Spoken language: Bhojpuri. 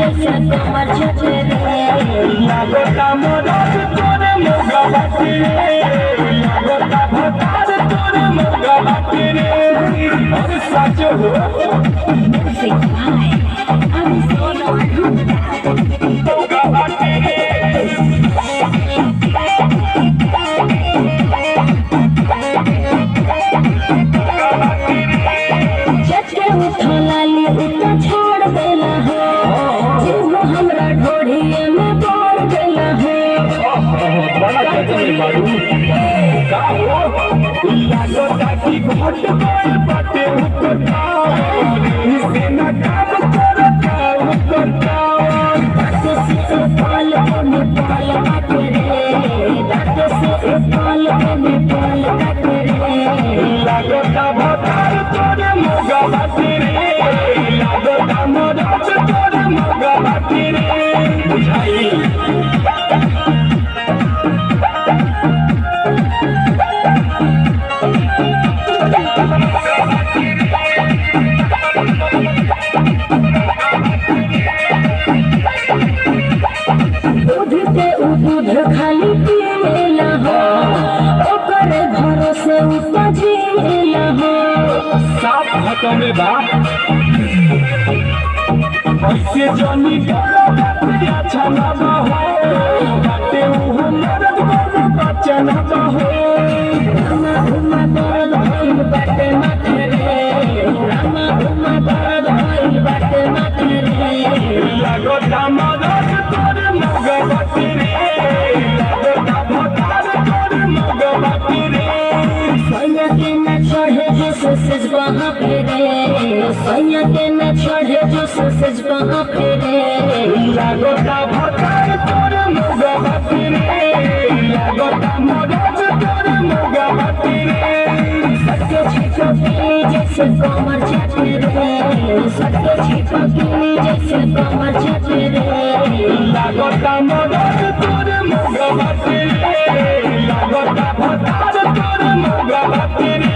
जैसे कमर छटे रे लागता मदद तोरे मोगा बाटे रे लागता भतार तोरे मोगा बाटे रे और सच हो Music by Abhishek Gupta मोगा बाटे रे जटे उठला ली उता छोड़ देला हो जिहो हमरा ढोढ़िए में बोर देला हो बड़ा चचले बाड़ू का हो लागता कि घोट गइल बाटे हुकता से न काम करता हुकता दांतों से पाल में पाल काटे रे दांतों से पाल में पाल काटे रे लागता भतार तोरे मोगा बाटे रे लागता मदद तोरे मोगा बाटे रे बुझाई दूध के दूध खाली पिएला हो ओकर भरोसे उपजेला हो साफ हाथों में बा ऐसे जनी डोला बाटे अच्छा ना बा हो बाटे उहो मरद कोनो बच्चा ना बा हो रामा घुमा दर्द होइल बाटे माथे रे रामा घुमा दर्द होइल बाटे माथे रे लागता मदद तोरे मोगा बाटे रे लागता भतार तोरे मोगा बाटे रे सैया के न चढ़े जो सज वहाँ पे रे सैया के न चढ़े जो सज वहाँ पे रे लागता भतार तोरे मोगा बाटे रे लागता मदद तोरे मोगा बाटे रे सत्य छिपो की जैसे कमर छटे रे सत्य छिपो की जैसे कमर छटे रे लागता मदद तोरे मोगा बाटे रे लागता भतार तोरे मोगा बाटे रे